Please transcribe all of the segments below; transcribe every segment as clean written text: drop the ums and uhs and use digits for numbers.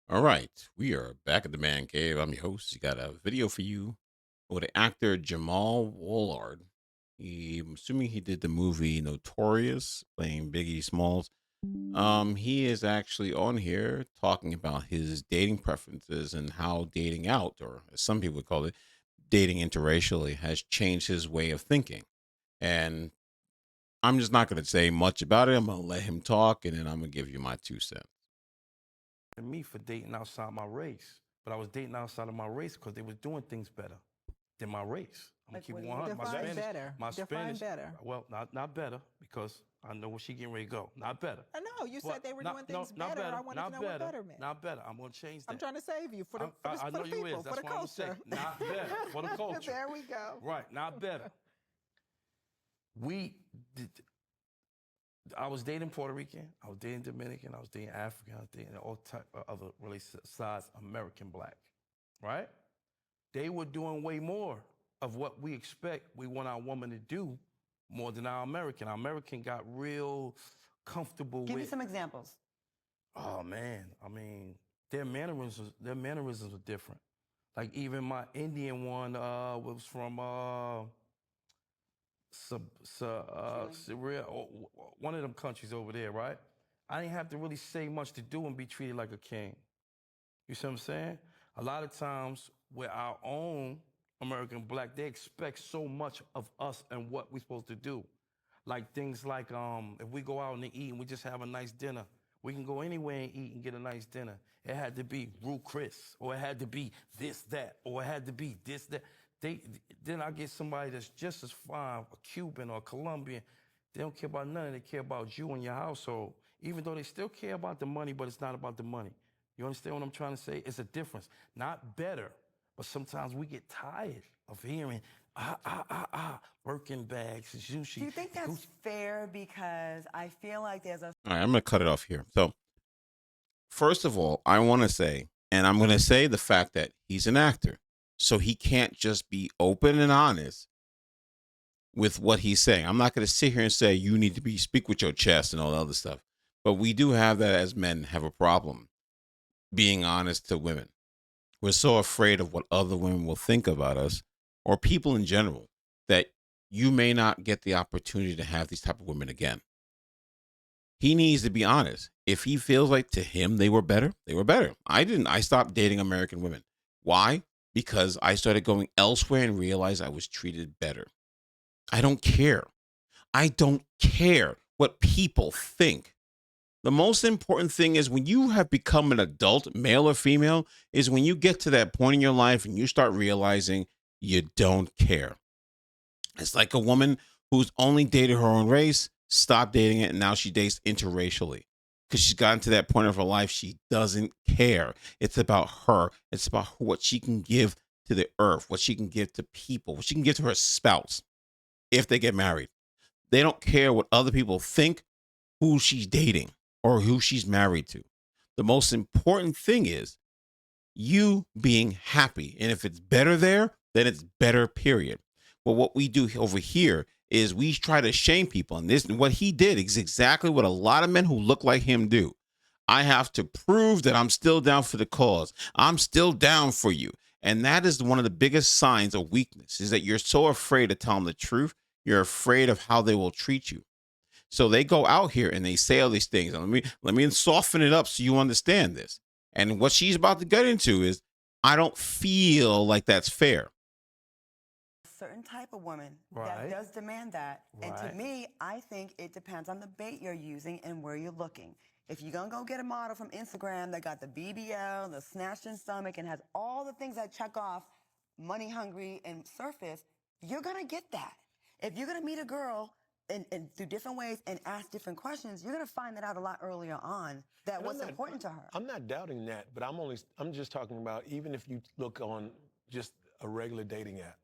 All right, we are back at the man cave. I'm your host. You got a video for you with the actor Jamal Woolard. I'm assuming he did the movie Notorious, playing Biggie Smalls. He is actually on here talking about his dating preferences and how dating out, or as some people would call it, dating interracially, has changed his way of thinking. And I'm just not going to say much about it. I'm going to let him talk, and then I'm going to give you my 2 cents. And me for dating outside my race. But I was dating outside of my race because they was doing things better than my race. I'm gonna Like, keep what it do you 100. mean? My Define Spanish, better. my Define Spanish. better. Well, not better because I know where she getting ready to go. Not better. I know you said But they were doing not no things not better. I better. wanted to Not know what better. better meant. Not better. I'm gonna change I'm that. trying to save you for the I for know the you people, is. for That's the what I'm gonna say. culture. Not better for the culture. There we go. Right. Not better. We did, I was dating Puerto Rican, I was dating Dominican, I was dating African, I was dating all type of other really size American black, right? They were doing way more of what we expect we want our woman to do more than our American. Our American got real comfortable Give me with, some examples. oh man, I mean, their mannerisms are different. Like even my Indian one was from Chile. Syria, one of them countries over there, right? I didn't have to really say much to do and be treated like a king. You see what I'm saying? A lot of times with our own American black, they expect so much of us and what we're supposed to do. Like things like if we go out and eat and we just have a nice dinner, we can go anywhere and eat and get a nice dinner. It had to be Rue Chris, or it had to be this, that, or it had to be this, that. They then I get somebody that's just as fine, a Cuban or a Colombian. They don't care about nothing. They care about you and your household. Even though they still care about the money, but it's not about the money. You understand what I'm trying to say? It's a difference. Not better, but sometimes we get tired of hearing Birkin bags, Do sushi, you think that's Gucci. fair? Because I feel like there's a All right, I'm going to cut it off here. So, first of all, I want to say, and I'm going to say the fact that he's an actor. So he can't just be open and honest with what he's saying. I'm not going to sit here and say you need to be speak with your chest and all the other stuff. But we do have that as men have a problem being honest to women. We're so afraid of what other women will think about us or people in general that you may not get the opportunity to have these type of women again. He needs to be honest. If he feels like to him they were better, they were better. I didn't. I stopped dating American women. Why? Because I started going elsewhere and realized I was treated better. I don't care. I don't care what people think. The most important thing is when you have become an adult, male or female, is when you get to that point in your life and you start realizing you don't care. It's like a woman who's only dated her own race, stopped dating it, and now she dates interracially. Because she's gotten to that point of her life, she doesn't care. It's about her. It's about what she can give to the earth, what she can give to people, what she can give to her spouse if they get married. They don't care what other people think, who she's dating or who she's married to. The most important thing is you being happy. And if it's better there, then it's better, period. But what we do over here is we try to shame people. And this what he did is exactly what a lot of men who look like him do. I have to prove that I'm still down for the cause. I'm still down for you. And that is one of the biggest signs of weakness is that you're so afraid to tell them the truth. You're afraid of how they will treat you. So they go out here and they say all these things. And let me soften it up so you understand this. And what she's about to get into is I don't feel like that's fair. certain type of woman that Right, does demand that. And to right. me, I think it depends on the bait you're using and where you're looking. If you're gonna go get a model from Instagram that got the BBL, the snatched in stomach, and has all the things that check off money hungry and surface, you're gonna get that. If you're gonna meet a girl and through different ways and ask different questions, you're gonna find that out a lot earlier on that And what's important to her. I'm not doubting that, but I'm just talking about even if you look on just a regular dating app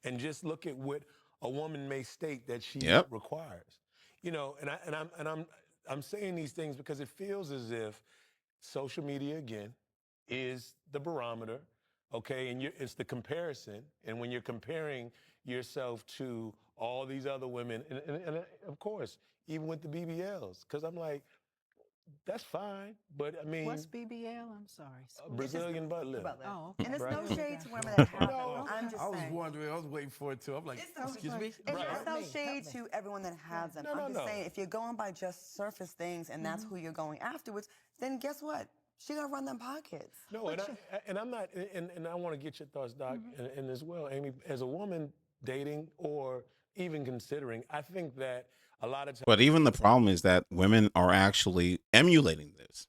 and just look at what a woman may state that she Yep. requires. You know, I'm saying these things because it feels as if social media again is the barometer, okay? And it's the comparison. And when you're comparing yourself to all these other women, and of course, even with the BBLs, because I'm like, That's fine, but I mean, What's BBL? I'm sorry. Brazilian butt The lift. butt lift. Oh, okay. And it's Right. no There we shade go. to women that have No, them. I'm just I was saying. wondering. I was waiting for it too. I'm like, It's no, excuse me. and Right. it's no Help shade me. to everyone that has them. No, I'm no, just no. saying, if you're going by just surface things and that's who you're going afterwards, then guess what? She gonna run them pockets. No, and I'm not, and I want to get your thoughts, Doc, and as well, Amy, as a woman dating or even considering, I think that a lot of times, But even the problem is that women are actually emulating this.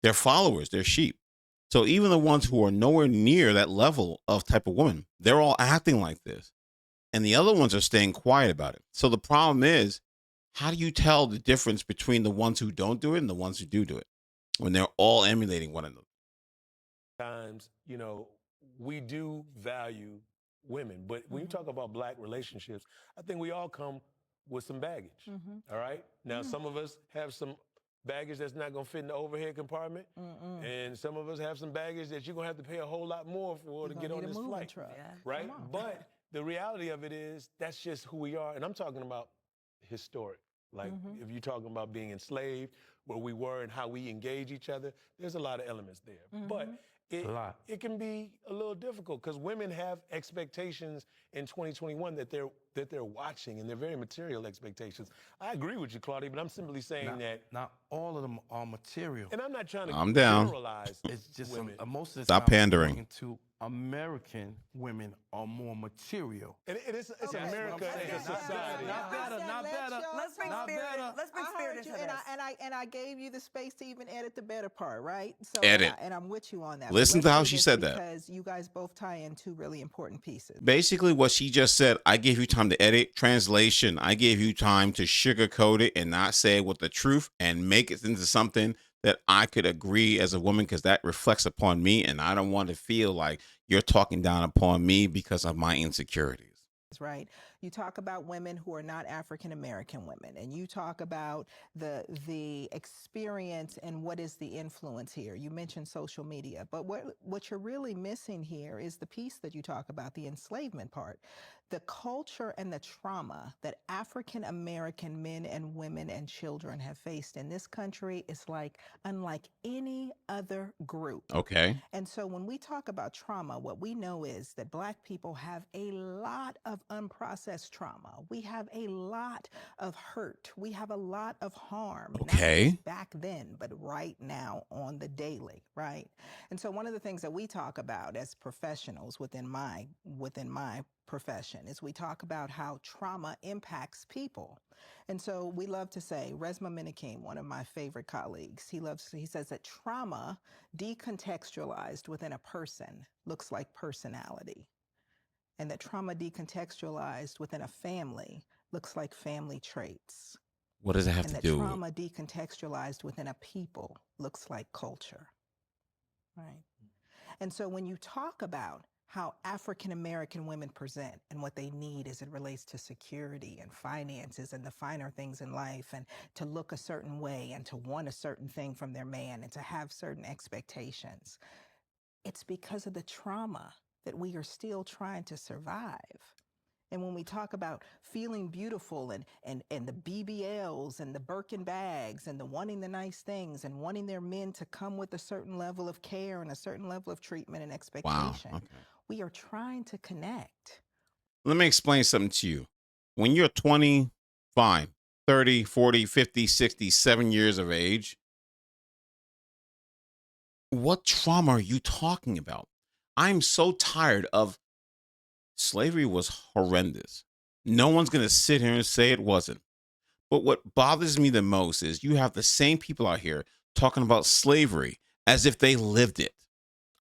They're followers, they're sheep. So even the ones who are nowhere near that level of type of woman, they're all acting like this. And the other ones are staying quiet about it. So the problem is, how do you tell the difference between the ones who don't do it and the ones who do it when they're all emulating one another? you know, we do value women, but when you talk about black relationships, I think we all come with some baggage. All right. Now, some of us have some baggage that's not going to fit in the overhead compartment, and some of us have some baggage that you're going to have to pay a whole lot more for to You're get gonna on need a this moving flight. truck. Yeah. Right. Come on. But the reality of it is that's just who we are, and I'm talking about historic. Like if you're talking about being enslaved, where we were and how we engage each other, there's a lot of elements there. But A lot. it can be a little difficult because women have expectations in 2021 that they're watching, and they're very material expectations. I agree with you, Claudia, but I'm simply saying that, Not all of them are material. and I'm not trying to I'm down. generalize It's just women. most of the Stop time pandering. I'm talking to American women are more material. And it's Okay. America That's what I'm as a saying. society. Not better, not better. Let's bring Not spirit. better. Let's bring I spirit heard into you, this. and I gave you the space to even edit the better part, right? So Edit. and I'm with you on that. Listen But to let's how do she this said that. because you guys both tie in two really important pieces. Basically, what she just said, I gave you time to edit. Translation, I gave you time to sugarcoat it and not say what the truth and make it into something that I could agree as a woman because that reflects upon me. And I don't want to feel like you're talking down upon me because of my insecurities. Right? You talk about women who are not African American women, and you talk about the experience and what is the influence here. You mentioned social media, but what you're really missing here is the piece that you talk about, the enslavement part. The culture and the trauma that African American men and women and children have faced in this country is like unlike any other group. Okay. And so when we talk about trauma, what we know is that Black people have a lot of unprocessed trauma. We have a lot of hurt. We have a lot of harm. Not Okay. just back then, but right now on the daily, right? And so one of the things that we talk about as professionals within my profession is we talk about how trauma impacts people. And so we love to say, Resma Menakem, one of my favorite colleagues, he says that trauma decontextualized within a person looks like personality. And that trauma decontextualized within a family looks like family traits. What does it have And to that do? trauma decontextualized within a people looks like culture. Right? And so when you talk about how African American women present and what they need as it relates to security and finances and the finer things in life, and to look a certain way and to want a certain thing from their man and to have certain expectations, it's because of the trauma that we are still trying to survive. And when we talk about feeling beautiful and the BBLs and the Birkin bags and the wanting the nice things and wanting their men to come with a certain level of care and a certain level of treatment and expectation, Okay. we are trying to connect. Let me explain something to you. When you're 20, fine, 30, 40, 50, 60, 7 years of age, what trauma are you talking about? I'm so tired of slavery was horrendous. No one's going to sit here and say it wasn't. But what bothers me the most is you have the same people out here talking about slavery as if they lived it.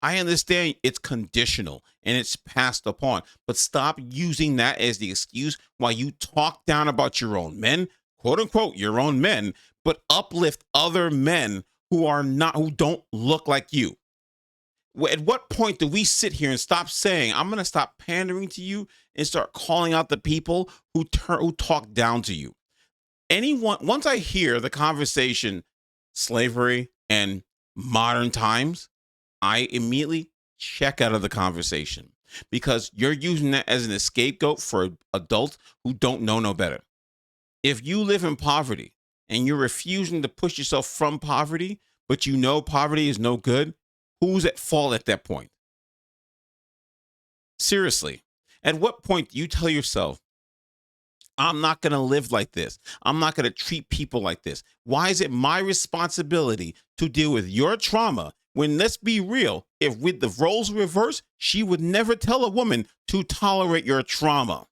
I understand it's conditional and it's passed upon, but stop using that as the excuse while you talk down about your own men, quote unquote, your own men, but uplift other men who don't look like you. At what point do we sit here and stop saying, I'm going to stop pandering to you and start calling out the people who talk down to you? Once I hear the conversation, slavery and modern times, I immediately check out of the conversation because you're using that as an scapegoat for adults who don't know no better. If you live in poverty and you're refusing to push yourself from poverty, but you know poverty is no good, who's at fault at that point? Seriously. At what point do you tell yourself, I'm not going to live like this. I'm not going to treat people like this. Why is it my responsibility to deal with your trauma when, let's be real, if with the roles reversed, she would never tell a woman to tolerate your trauma.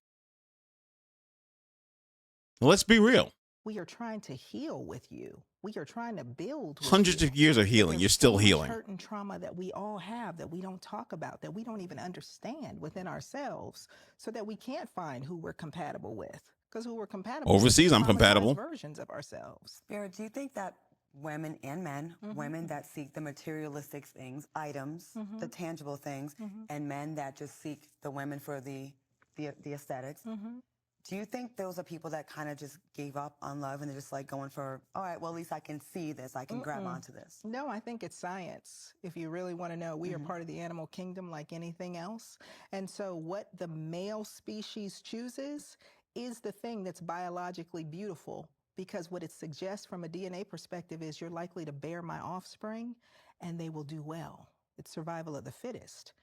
Let's be real. We are trying to heal with you. We are trying to build with Hundreds you. of years of healing. There's You're still so much healing. hurt and trauma that we all have that we don't talk about, that we don't even understand within ourselves, so that we can't find who we're compatible with. Because who we're compatible Overseas, with I'm is compatible. traumatized versions of ourselves. Spirit, do you think that women and men, women that seek the materialistic things, items, the tangible things, and men that just seek the women for the aesthetics, do you think those are people that kind of just gave up on love and they're just like going for, all right, well, at least I can see this, I can grab onto this? No, I think it's science. If you really want to know, we are part of the animal kingdom like anything else. And so what the male species chooses is the thing that's biologically beautiful, because what it suggests from a DNA perspective is you're likely to bear my offspring and they will do well. It's survival of the fittest.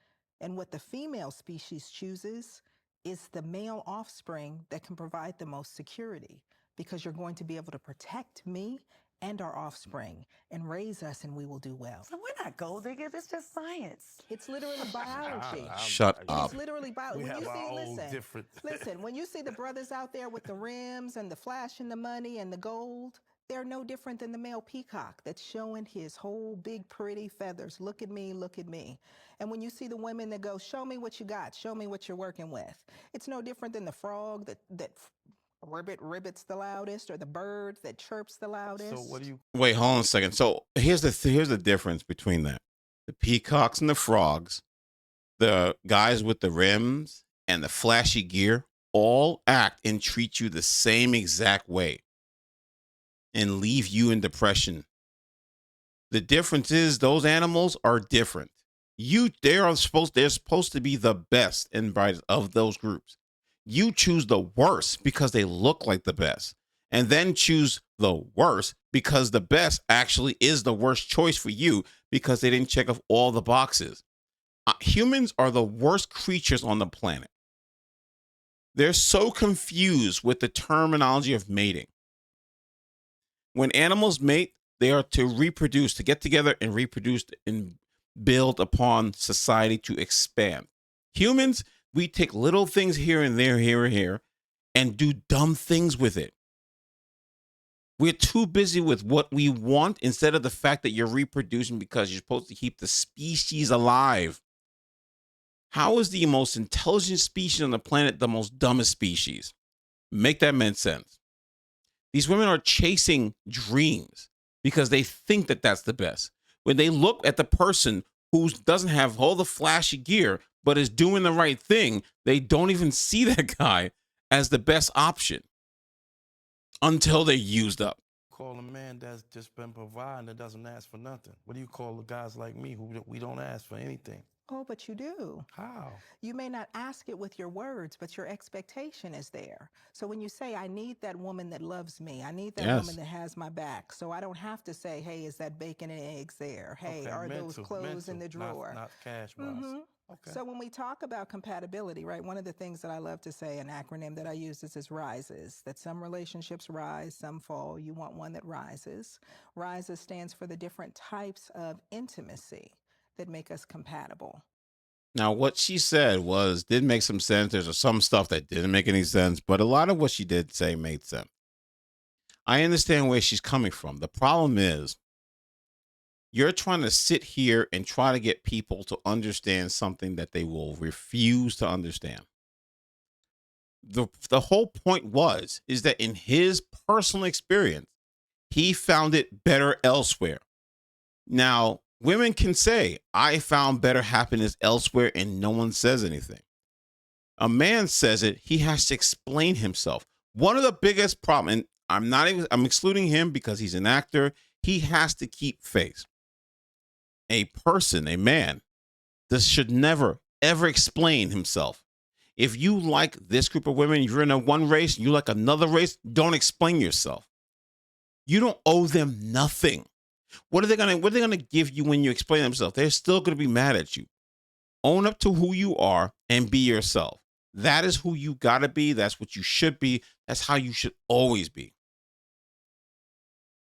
And what the female species chooses is the male offspring that can provide the most security, because you're going to be able to protect me and our offspring and raise us, and we will do well. So we're not gold diggers, it's just science. It's literally biology. Shut up. It's literally biology. We When have you our see, own listen, different. listen, when you see the brothers out there with the rims and the flash and the money and the gold, they're no different than the male peacock that's showing his whole big pretty feathers. Look at me, look at me. And when you see the women that go, show me what you got, show me what you're working with, it's no different than the frog that ribbits the loudest, or the bird that chirps the loudest. So what do you? Wait, hold on a second. So here's the difference between that. The peacocks and the frogs, the guys with the rims and the flashy gear, all act and treat you the same exact way and leave you in depression. The difference is those animals are different. They're supposed to be the best and brightest of those groups. You choose the worst because they look like the best, and then choose the worst because the best actually is the worst choice for you because they didn't check off all the boxes. Humans are the worst creatures on the planet. They're so confused with the terminology of mating. When animals mate, they are to reproduce, to get together and reproduce and build upon society to expand. Humans, we take little things here and there, here and here, and do dumb things with it. We're too busy with what we want instead of the fact that you're reproducing because you're supposed to keep the species alive. How is the most intelligent species on the planet the most dumbest species? Make that make sense. These women are chasing dreams because they think that that's the best. When they look at the person who doesn't have all the flashy gear but is doing the right thing, they don't even see that guy as the best option until they're used up. Call a man that's just been providing, that doesn't ask for nothing. What do you call the guys like me who we don't ask for anything? Oh, but you do. How? You may not ask it with your words, but your expectation is there. So when you say, I need that woman that loves me, I need that Yes. woman that has my back, so I don't have to say, hey, is that bacon and eggs there? Hey, Okay, are those mental, clothes in the mental, drawer? Not cash wise. Okay. So when we talk about compatibility, right, one of the things that I love to say, an acronym that I use is rises, that some relationships rise, some fall. You want one that rises. Rises stands for the different types of intimacy that make us compatible. Now, what she said did make some sense. There's some stuff that didn't make any sense, but a lot of what she did say made sense. I understand where she's coming from. The problem is you're trying to sit here and try to get people to understand something that they will refuse to understand. The whole point is that in his personal experience, he found it better elsewhere. Now, women can say, I found better happiness elsewhere, and no one says anything. A man says it, he has to explain himself. One of the biggest problems, and I'm excluding him because he's an actor, he has to keep face. A man, this should never, ever explain himself. If you like this group of women, you're in one race, you like another race, don't explain yourself. You don't owe them nothing. What are they gonna give you when you explain themselves? They're still gonna be mad at you. Own up to who you are and be yourself. That is who you gotta be. That's what you should be. That's how you should always be.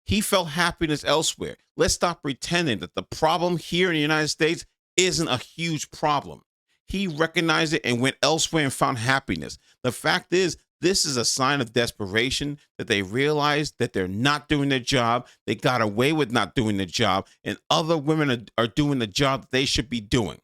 He felt happiness elsewhere. Let's stop pretending that the problem here in the United States isn't a huge problem. He recognized it and went elsewhere and found happiness. The fact is, this is a sign of desperation that they realized that they're not doing their job. They got away with not doing the job, and other women are doing the job that they should be doing.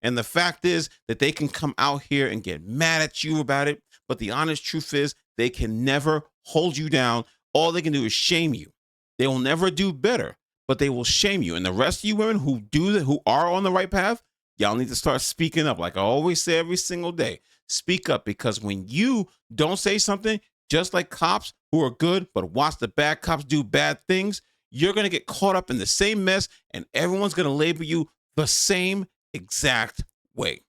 And the fact is that they can come out here and get mad at you about it. But the honest truth is they can never hold you down. All they can do is shame you. They will never do better, but they will shame you. And the rest of you women who who are on the right path, y'all need to start speaking up. Like I always say every single day, speak up, because when you don't say something, just like cops who are good, but watch the bad cops do bad things, you're going to get caught up in the same mess, and everyone's going to label you the same exact way.